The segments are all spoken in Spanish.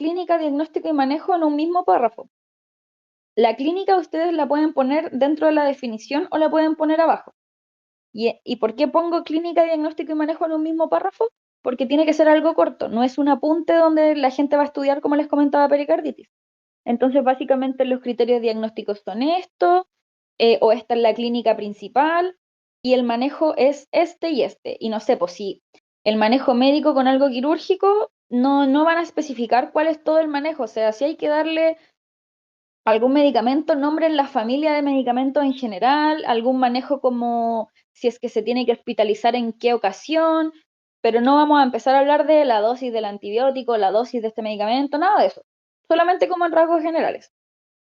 clínica, diagnóstico y manejo en un mismo párrafo. La clínica ustedes la pueden poner dentro de la definición o la pueden poner abajo. ¿Y por qué pongo clínica, diagnóstico y manejo en un mismo párrafo? Porque tiene que ser algo corto, no es un apunte donde la gente va a estudiar, como les comentaba, pericarditis. Entonces, básicamente los criterios diagnósticos son estos, o esta es la clínica principal, y el manejo es este y este. Y no sé, pues si el manejo médico con algo quirúrgico, no van a especificar cuál es todo el manejo. O sea, si hay que darle algún medicamento, nombren la familia de medicamentos en general, algún manejo como si es que se tiene que hospitalizar en qué ocasión, pero no vamos a empezar a hablar de la dosis del antibiótico, la dosis de este medicamento, nada de eso. Solamente como en rasgos generales.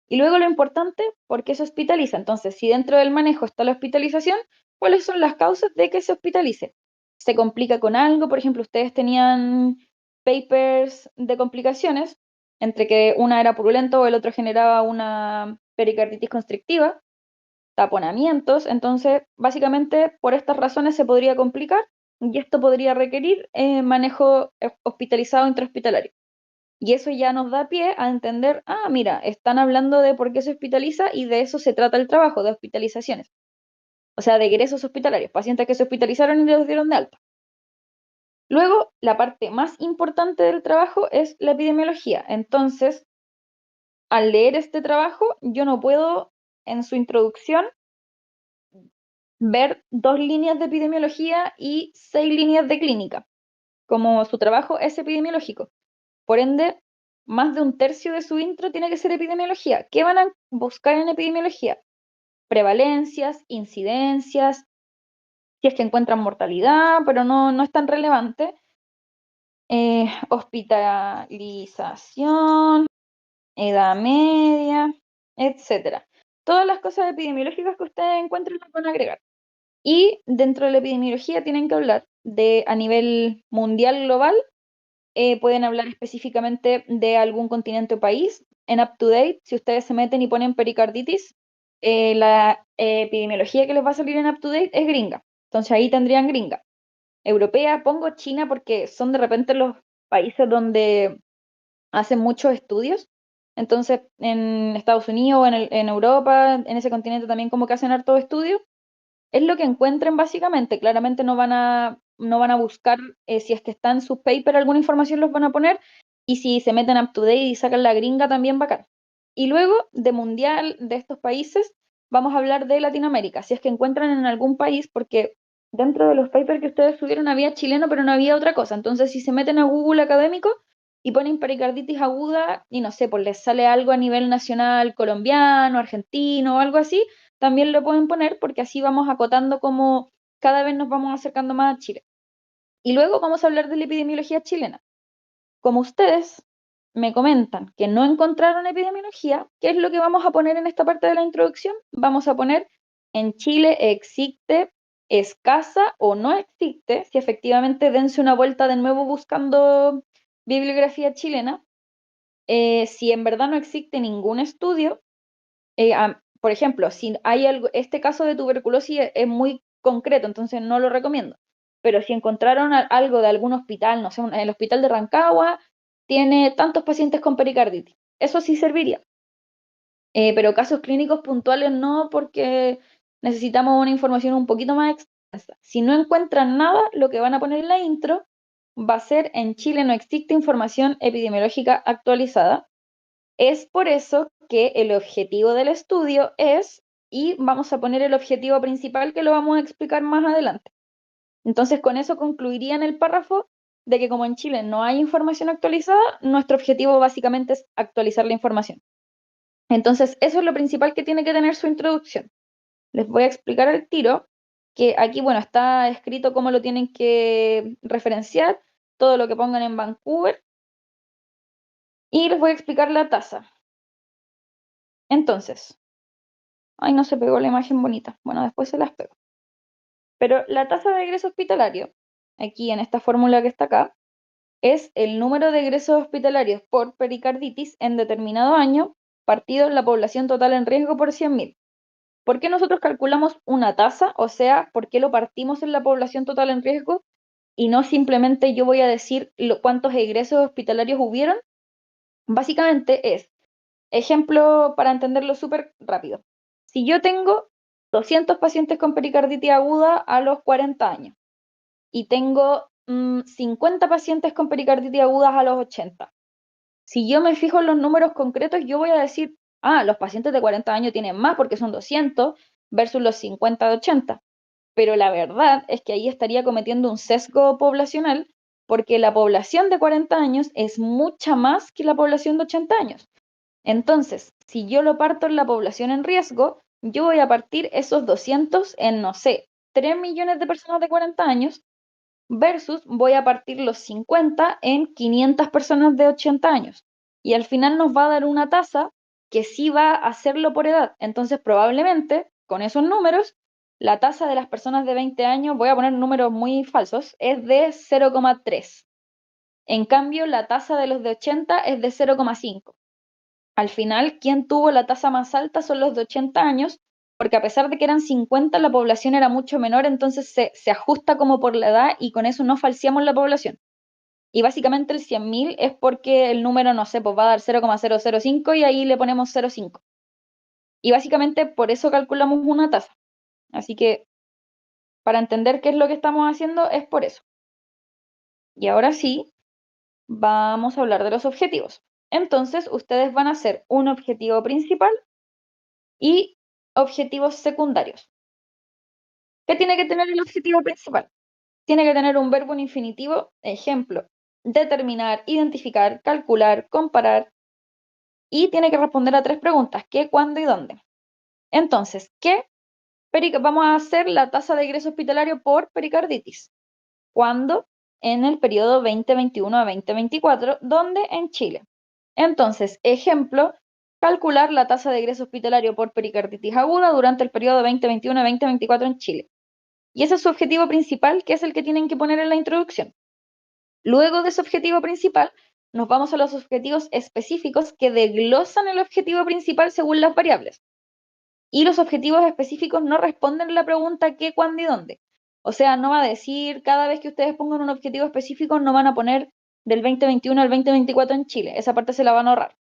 Y luego lo importante, ¿por qué se hospitaliza? Entonces, si dentro del manejo está la hospitalización, ¿cuáles son las causas de que se hospitalice? ¿Se complica con algo? Por ejemplo, ustedes tenían papers de complicaciones, entre que una era purulento o el otro generaba una pericarditis constrictiva, taponamientos, entonces básicamente por estas razones se podría complicar y esto podría requerir manejo hospitalizado intrahospitalario. Y eso ya nos da pie a entender, ah, mira, están hablando de por qué se hospitaliza y de eso se trata el trabajo, de hospitalizaciones. O sea, de egresos hospitalarios, pacientes que se hospitalizaron y los dieron de alta. Luego, la parte más importante del trabajo es la epidemiología. Entonces, al leer este trabajo, yo no puedo en su introducción ver 2 líneas de epidemiología y 6 líneas de clínica, como su trabajo es epidemiológico. Por ende, más de un tercio de su intro tiene que ser epidemiología. ¿Qué van a buscar en epidemiología? Prevalencias, incidencias, si es que encuentran mortalidad, pero no es tan relevante. Hospitalización, edad media, etcétera. Todas las cosas epidemiológicas que ustedes encuentren las van a agregar. Y dentro de la epidemiología tienen que hablar de a nivel mundial global, pueden hablar específicamente de algún continente o país. En UpToDate, si ustedes se meten y ponen pericarditis, la epidemiología que les va a salir en UpToDate es gringa. Entonces ahí tendrían gringa. Europea, pongo China porque son de repente los países donde hacen muchos estudios. Entonces en Estados Unidos, en Europa, en ese continente también como que hacen hartos estudios. Es lo que encuentren básicamente. Claramente no van a buscar, si es que está en su paper alguna información los van a poner, y si se meten up to date y sacan la gringa también bacán. Y luego de mundial de estos países vamos a hablar de Latinoamérica, si es que encuentran en algún país, porque dentro de los papers que ustedes subieron había chileno, pero no había otra cosa. Entonces si se meten a Google académico y ponen pericarditis aguda y no sé, pues les sale algo a nivel nacional colombiano, argentino o algo así, también lo pueden poner porque así vamos acotando como cada vez nos vamos acercando más a Chile. Y luego vamos a hablar de la epidemiología chilena. Como ustedes me comentan que no encontraron epidemiología, ¿qué es lo que vamos a poner en esta parte de la introducción? Vamos a poner en Chile existe, escasa o no existe, si efectivamente dense una vuelta de nuevo buscando bibliografía chilena, si en verdad no existe ningún estudio, por ejemplo, si hay algo, este caso de tuberculosis es muy concreto, entonces no lo recomiendo. Pero si encontraron algo de algún hospital, no sé, el hospital de Rancagua tiene tantos pacientes con pericarditis, eso sí serviría. Pero casos clínicos puntuales no, porque necesitamos una información un poquito más extensa. Si no encuentran nada, lo que van a poner en la intro va a ser: en Chile no existe información epidemiológica actualizada. Es por eso que el objetivo del estudio es, y vamos a poner el objetivo principal que lo vamos a explicar más adelante. Entonces, con eso concluiría en el párrafo de que como en Chile no hay información actualizada, nuestro objetivo básicamente es actualizar la información. Entonces, eso es lo principal que tiene que tener su introducción. Les voy a explicar al tiro que aquí, bueno, está escrito cómo lo tienen que referenciar, todo lo que pongan en Vancouver, y les voy a explicar la tasa. Entonces, ay, no se pegó la imagen bonita. Bueno, después se las pego. Pero la tasa de egreso hospitalario, aquí en esta fórmula que está acá, es el número de egresos hospitalarios por pericarditis en determinado año, partido en la población total en riesgo por 100.000. ¿Por qué nosotros calculamos una tasa? O sea, ¿por qué lo partimos en la población total en riesgo y no simplemente yo voy a decir cuántos egresos hospitalarios hubieron? Básicamente es, ejemplo para entenderlo súper rápido. Si yo tengo 200 pacientes con pericarditis aguda a los 40 años y tengo 50 pacientes con pericarditis agudas a los 80, si yo me fijo en los números concretos, yo voy a decir, los pacientes de 40 años tienen más porque son 200 versus los 50 de 80. Pero la verdad es que ahí estaría cometiendo un sesgo poblacional porque la población de 40 años es mucha más que la población de 80 años. Entonces, si yo lo parto en la población en riesgo, yo voy a partir esos 200 en, no sé, 3 millones de personas de 40 años versus voy a partir los 50 en 500 personas de 80 años. Y al final nos va a dar una tasa que sí va a hacerlo por edad. Entonces, probablemente, con esos números, la tasa de las personas de 20 años, voy a poner números muy falsos, es de 0,3. En cambio, la tasa de los de 80 es de 0,5. Al final, quien tuvo la tasa más alta son los de 80 años, porque a pesar de que eran 50, la población era mucho menor, entonces se ajusta como por la edad y con eso no falseamos la población. Y básicamente el 100.000 es porque el número, no sé, pues va a dar 0,005 y ahí le ponemos 0,5. Y básicamente por eso calculamos una tasa. Así que para entender qué es lo que estamos haciendo es por eso. Y ahora sí, vamos a hablar de los objetivos. Entonces, ustedes van a hacer un objetivo principal y objetivos secundarios. ¿Qué tiene que tener el objetivo principal? Tiene que tener un verbo en infinitivo, ejemplo, determinar, identificar, calcular, comparar, y tiene que responder a tres preguntas: ¿qué, cuándo y dónde? Entonces, ¿qué? Vamos a hacer la tasa de ingreso hospitalario por pericarditis. ¿Cuándo? En el periodo 2021 a 2024, ¿dónde? En Chile. Entonces, ejemplo, calcular la tasa de ingreso hospitalario por pericarditis aguda durante el periodo 2021 a 2024 en Chile. Y ese es su objetivo principal, que es el que tienen que poner en la introducción. Luego de ese objetivo principal, nos vamos a los objetivos específicos que desglosan el objetivo principal según las variables. Y los objetivos específicos no responden la pregunta qué, cuándo y dónde. O sea, no va a decir cada vez que ustedes pongan un objetivo específico, no van a poner del 2021 al 2024 en Chile. Esa parte se la van a ahorrar.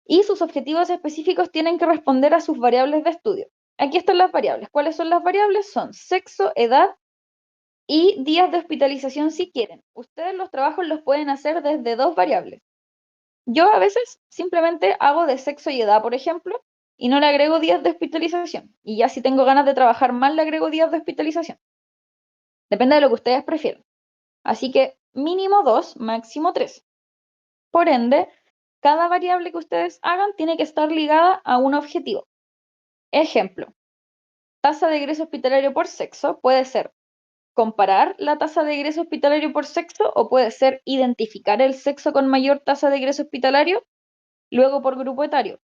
Y sus objetivos específicos tienen que responder a sus variables de estudio. Aquí están las variables. ¿Cuáles son las variables? Son sexo, edad y días de hospitalización si quieren. Ustedes los trabajos los pueden hacer desde dos variables. Yo a veces simplemente hago de sexo y edad, por ejemplo, y no le agrego días de hospitalización. Y ya si tengo ganas de trabajar más, le agrego días de hospitalización. Depende de lo que ustedes prefieran. Así que mínimo 2, máximo 3. Por ende, cada variable que ustedes hagan tiene que estar ligada a un objetivo. Ejemplo, tasa de egreso hospitalario por sexo puede ser comparar la tasa de egreso hospitalario por sexo o puede ser identificar el sexo con mayor tasa de egreso hospitalario, luego por grupo etario.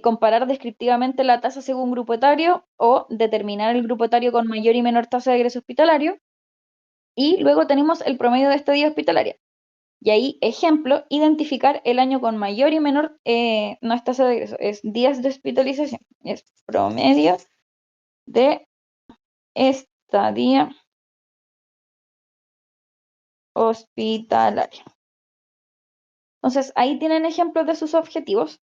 Comparar descriptivamente la tasa según grupo etario o determinar el grupo etario con mayor y menor tasa de egreso hospitalario. Y luego tenemos el promedio de estadía hospitalaria. Y ahí, ejemplo, identificar el año con mayor y menor, no es tasa de egreso, es días de hospitalización, es promedio de estadía hospitalaria. Entonces, ahí tienen ejemplos de sus objetivos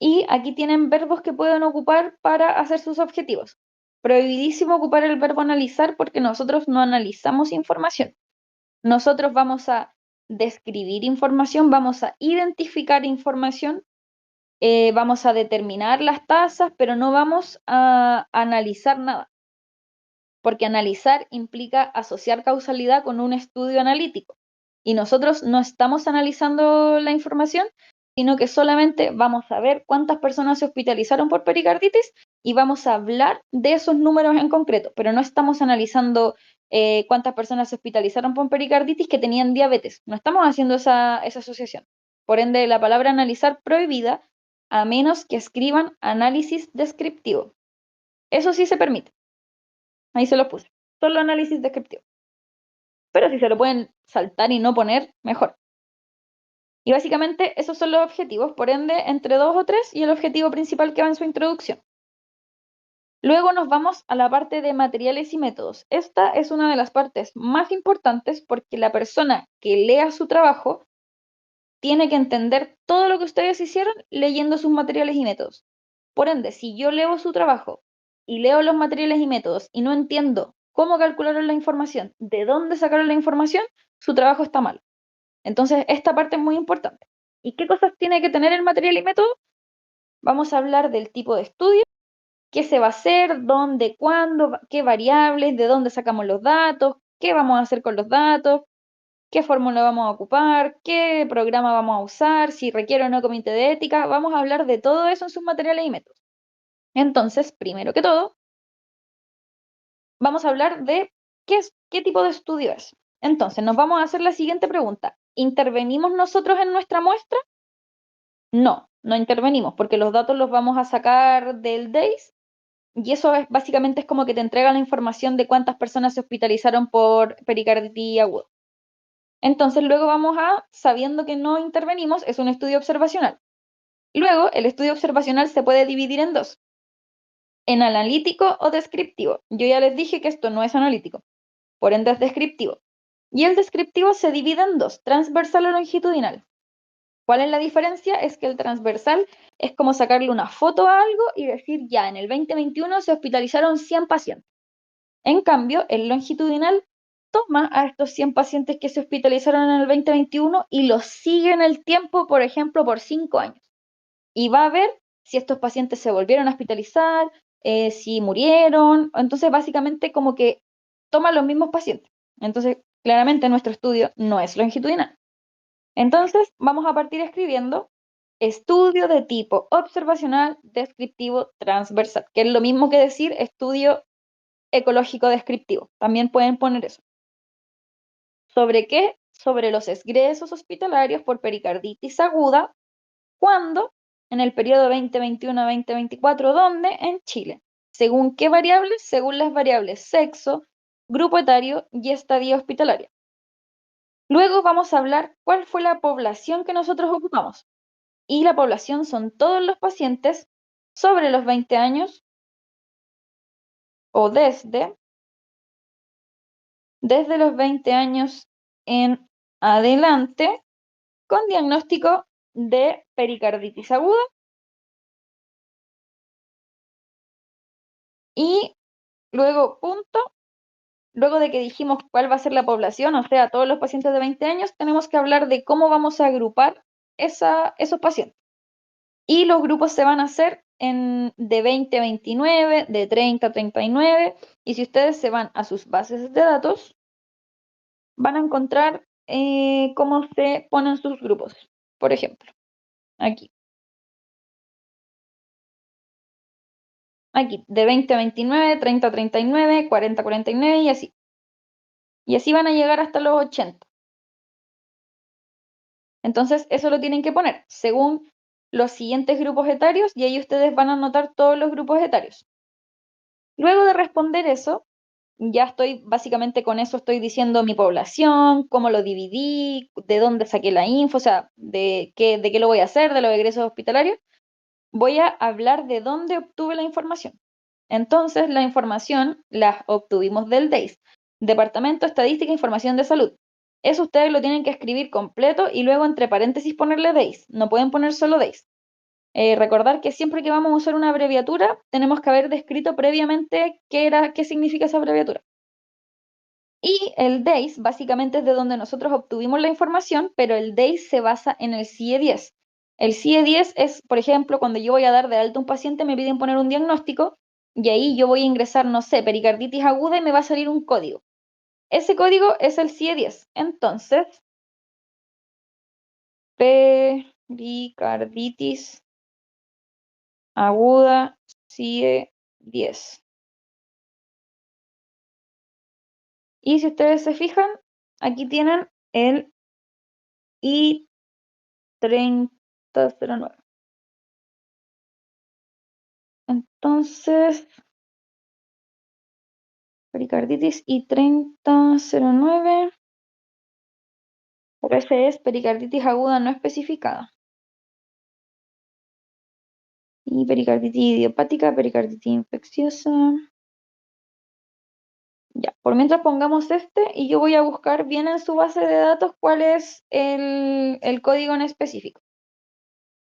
y aquí tienen verbos que pueden ocupar para hacer sus objetivos. Prohibidísimo ocupar el verbo analizar porque nosotros no analizamos información. Nosotros vamos a describir información, vamos a identificar información, vamos a determinar las tasas, pero no vamos a analizar nada, porque analizar implica asociar causalidad con un estudio analítico. Y nosotros no estamos analizando la información, sino que solamente vamos a ver cuántas personas se hospitalizaron por pericarditis y vamos a hablar de esos números en concreto, pero no estamos analizando cuántas personas se hospitalizaron por pericarditis que tenían diabetes. No estamos haciendo esa asociación. Por ende, la palabra analizar prohibida a menos que escriban análisis descriptivo. Eso sí se permite. Ahí se los puse. Solo análisis descriptivo. Pero si se lo pueden saltar y no poner, mejor. Y básicamente esos son los objetivos, por ende, entre dos o tres y el objetivo principal que va en su introducción. Luego nos vamos a la parte de materiales y métodos. Esta es una de las partes más importantes porque la persona que lea su trabajo tiene que entender todo lo que ustedes hicieron leyendo sus materiales y métodos. Por ende, si yo leo su trabajo y leo los materiales y métodos y no entiendo cómo calcularon la información, de dónde sacaron la información, su trabajo está mal. Entonces, esta parte es muy importante. ¿Y qué cosas tiene que tener el material y método? Vamos a hablar del tipo de estudio, qué se va a hacer, dónde, cuándo, qué variables, de dónde sacamos los datos, qué vamos a hacer con los datos, qué fórmula vamos a ocupar, qué programa vamos a usar, si requiere o no comité de ética. Vamos a hablar de todo eso en sus materiales y métodos. Entonces, primero que todo, vamos a hablar de qué tipo de estudio es. Entonces, nos vamos a hacer la siguiente pregunta. ¿Intervenimos nosotros en nuestra muestra? No, no intervenimos porque los datos los vamos a sacar del DAIS y eso es básicamente es como que te entrega la información de cuántas personas se hospitalizaron por pericarditis aguda. Entonces, luego vamos a, sabiendo que no intervenimos, es un estudio observacional. Luego, el estudio observacional se puede dividir en dos, en analítico o descriptivo. Yo ya les dije que esto no es analítico, por ende es descriptivo. Y el descriptivo se divide en dos, transversal o longitudinal. ¿Cuál es la diferencia? Es que el transversal es como sacarle una foto a algo y decir, ya, en el 2021 se hospitalizaron 100 pacientes. En cambio, el longitudinal toma a estos 100 pacientes que se hospitalizaron en el 2021 y los sigue en el tiempo, por ejemplo, por 5 años. Y va a ver si estos pacientes se volvieron a hospitalizar, si murieron. Entonces, básicamente, como que toma los mismos pacientes. Entonces, claramente nuestro estudio no es longitudinal. Entonces, vamos a partir escribiendo estudio de tipo observacional, descriptivo, transversal, que es lo mismo que decir estudio ecológico descriptivo. También pueden poner eso. ¿Sobre qué? Sobre los egresos hospitalarios por pericarditis aguda. ¿Cuándo? En el periodo 2021-2024. ¿Dónde? En Chile. ¿Según qué variables? Según las variables sexo, grupo etario y estadía hospitalaria. Luego vamos a hablar cuál fue la población que nosotros ocupamos. Y la población son todos los pacientes sobre los 20 años o desde los 20 años en adelante con diagnóstico de pericarditis aguda y luego punto, luego de que dijimos cuál va a ser la población, o sea, todos los pacientes de 20 años, tenemos que hablar de cómo vamos a agrupar esos pacientes. Y los grupos se van a hacer de 20 a 29, de 30 a 39, y si ustedes se van a sus bases de datos, van a encontrar cómo se ponen sus grupos. Por ejemplo, aquí. Aquí, de 20 a 29, 30 a 39, 40 a 49 y así. Y así van a llegar hasta los 80. Entonces, eso lo tienen que poner según los siguientes grupos etarios y ahí ustedes van a anotar todos los grupos etarios. Luego de responder eso, ya estoy, básicamente con eso estoy diciendo mi población, cómo lo dividí, de dónde saqué la info, o sea, de qué lo voy a hacer, de los egresos hospitalarios. Voy a hablar de dónde obtuve la información. Entonces, la información la obtuvimos del DAIS, Departamento de Estadística e Información de Salud. Eso ustedes lo tienen que escribir completo y luego entre paréntesis ponerle DAIS. No pueden poner solo DAIS. Recordar que siempre que vamos a usar una abreviatura, tenemos que haber descrito previamente qué significa esa abreviatura. Y el DAIS básicamente es de donde nosotros obtuvimos la información, pero el DAIS se basa en el CIE-10. El CIE-10 es, por ejemplo, cuando yo voy a dar de alta a un paciente, me piden poner un diagnóstico y ahí yo voy a ingresar, no sé, pericarditis aguda y me va a salir un código. Ese código es el CIE-10. Entonces, pericarditis aguda CIE-10. Y si ustedes se fijan, aquí tienen el I3009. Entonces, pericarditis I3009, pero ese es pericarditis aguda no especificada. Y pericarditis idiopática, pericarditis infecciosa. Ya, por mientras pongamos este y yo voy a buscar bien en su base de datos cuál es el código en específico.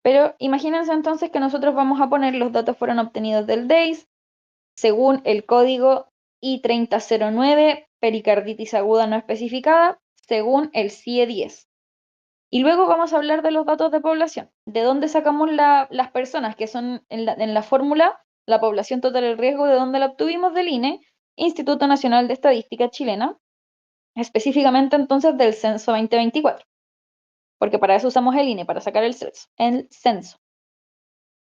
Pero imagínense entonces que nosotros vamos a poner los datos fueron obtenidos del DAIS según el código I3009, pericarditis aguda no especificada, según el CIE-10. Y luego vamos a hablar de los datos de población, de dónde sacamos las personas que son en la fórmula, la población total del riesgo, de dónde la obtuvimos del INE, Instituto Nacional de Estadística Chilena, específicamente entonces del censo 2024, porque para eso usamos el INE, para sacar el censo. El censo.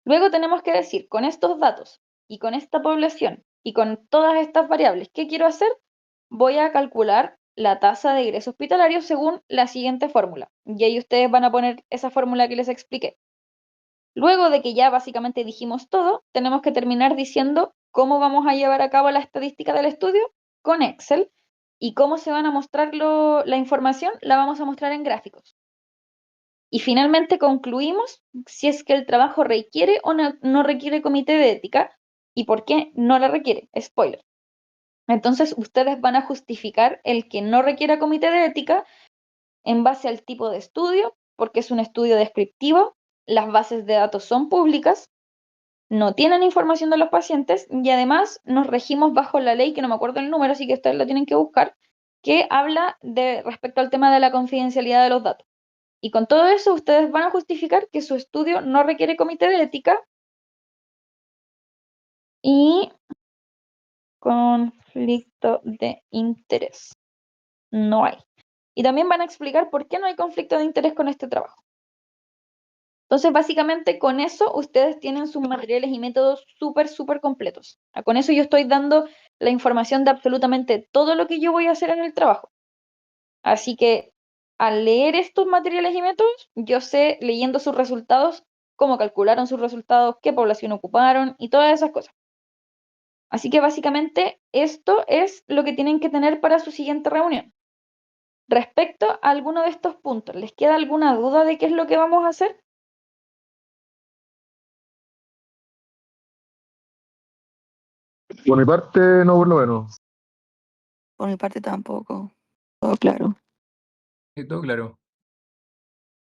Luego tenemos que decir, con estos datos y con esta población y con todas estas variables, ¿qué quiero hacer? Voy a calcular la tasa de ingreso hospitalario según la siguiente fórmula. Y ahí ustedes van a poner esa fórmula que les expliqué. Luego de que ya básicamente dijimos todo, tenemos que terminar diciendo cómo vamos a llevar a cabo la estadística del estudio con Excel y cómo se van a mostrar la información, la vamos a mostrar en gráficos. Y finalmente concluimos si es que el trabajo requiere o no requiere comité de ética y por qué no la requiere. Spoiler. Entonces ustedes van a justificar el que no requiera comité de ética en base al tipo de estudio, porque es un estudio descriptivo, las bases de datos son públicas, no tienen información de los pacientes y además nos regimos bajo la ley, que no me acuerdo el número, así que ustedes lo tienen que buscar, que habla de respecto al tema de la confidencialidad de los datos. Y con todo eso ustedes van a justificar que su estudio no requiere comité de ética y conflicto de interés. No hay. Y también van a explicar por qué no hay conflicto de interés con este trabajo. Entonces, básicamente con eso ustedes tienen sus materiales y métodos súper completos. Con eso yo estoy dando la información de absolutamente todo lo que yo voy a hacer en el trabajo. Así que al leer estos materiales y métodos, yo sé, leyendo sus resultados, cómo calcularon sus resultados, qué población ocuparon y todas esas cosas. Así que básicamente esto es lo que tienen que tener para su siguiente reunión. Respecto a alguno de estos puntos, ¿les queda alguna duda de qué es lo que vamos a hacer? Por mi parte, no, por lo menos. Por mi parte tampoco. Todo claro. Sí, todo claro.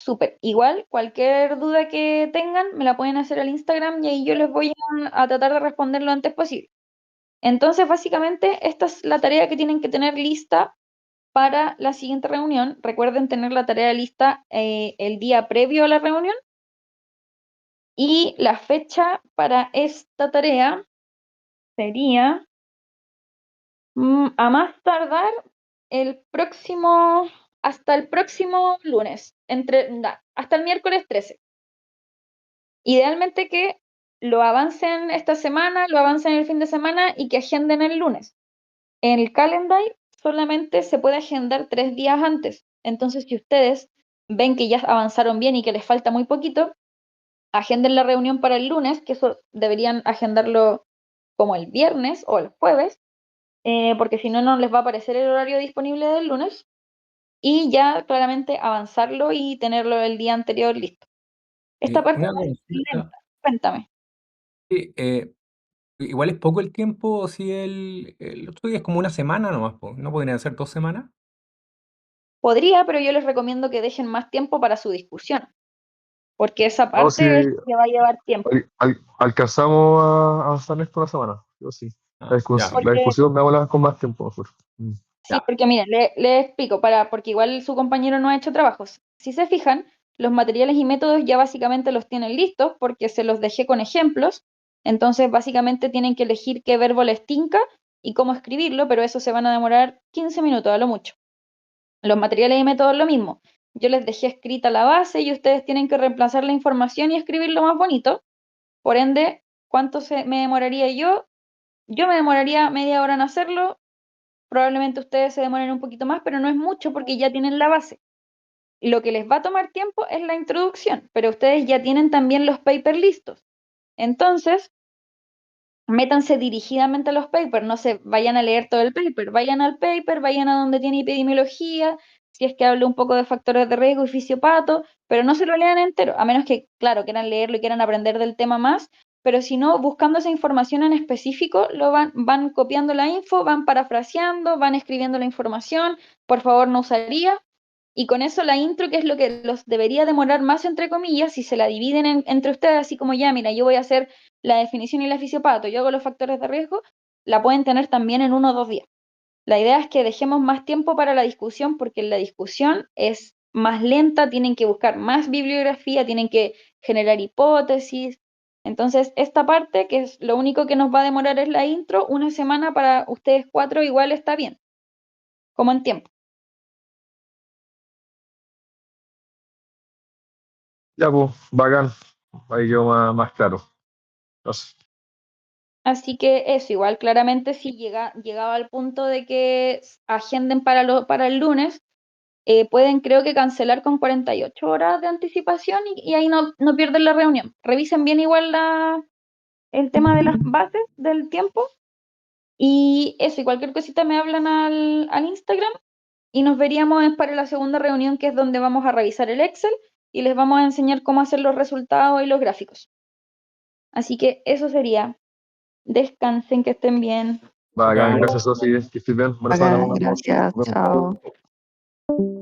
Súper. Igual, cualquier duda que tengan, me la pueden hacer al Instagram y ahí yo les voy a tratar de responder lo antes posible. Entonces, básicamente, esta es la tarea que tienen que tener lista para la siguiente reunión. Recuerden tener la tarea lista el día previo a la reunión y la fecha para esta tarea sería a más tardar hasta el próximo lunes, hasta el miércoles 13. Idealmente que lo avancen esta semana, lo avancen el fin de semana y que agenden el lunes. En el calendar solamente se puede agendar 3 días antes. Entonces, si ustedes ven que ya avanzaron bien y que les falta muy poquito, agenden la reunión para el lunes, que eso deberían agendarlo como el viernes o el jueves, porque si no, no les va a aparecer el horario disponible del lunes y ya claramente avanzarlo y tenerlo el día anterior listo. Esta parte Una es consulta. lenta, cuéntame. Sí, igual es poco el tiempo si el otro día es como una semana nomás, po. ¿No podrían ser 2 semanas? Podría, pero yo les recomiendo que dejen más tiempo para su discusión, porque esa No, si parte es que va a llevar tiempo. alcanzamos a avanzar en esto una semana. Yo sí. Ah, ya, La Porque, discusión me habla con más tiempo, mejor. Mm. sí, ya. porque miren, le explico, porque igual su compañero no ha hecho trabajos. Si se fijan, los materiales y métodos ya básicamente los tienen listos porque se los dejé con ejemplos. Entonces, básicamente tienen que elegir qué verbo les tinca y cómo escribirlo, pero eso se van a demorar 15 minutos a lo mucho. Los materiales y métodos lo mismo. Yo les dejé escrita la base y ustedes tienen que reemplazar la información y escribirlo más bonito. Por ende, me demoraría yo? Yo me demoraría media hora en hacerlo. Probablemente ustedes se demoren un poquito más, pero no es mucho porque ya tienen la base. Lo que les va a tomar tiempo es la introducción, pero ustedes ya tienen también los papers listos. Entonces, métanse dirigidamente a los papers, no se vayan a leer todo el paper, vayan al paper, vayan a donde tiene epidemiología, si es que habla un poco de factores de riesgo y fisiopato, pero no se lo lean entero, a menos que, claro, quieran leerlo y quieran aprender del tema más, pero si no, buscando esa información en específico, van copiando la info, van parafraseando, van escribiendo la información, por favor no usaría, y con eso la intro, que es lo que los debería demorar más, entre comillas, si se la dividen entre ustedes, así como ya, mira, yo voy a hacer la definición y el fisiopato, yo hago los factores de riesgo, la pueden tener también en 1 o 2 días. La idea es que dejemos más tiempo para la discusión, porque la discusión es más lenta, tienen que buscar más bibliografía, tienen que generar hipótesis. Entonces, esta parte, que es lo único que nos va a demorar es la intro, 1 semana para ustedes 4 igual está bien, como en tiempo. Ya, pues, bacán. Ahí quedó más claro. Entonces, Así que eso, igual claramente si llegaba al punto de que agenden para el lunes, pueden creo que cancelar con 48 horas de anticipación y ahí no pierden la reunión. Revisen bien igual el tema de las bases del tiempo y eso, y cualquier cosita me hablan al Instagram y nos veríamos para la segunda reunión, que es donde vamos a revisar el Excel y les vamos a enseñar cómo hacer los resultados y los gráficos. Así que eso sería. Descansen, que estén bien. bacán, Bacán. gracias, Sofi. Que estés bien. Buena semana. Bacán, gracias, Nos vemos. chao.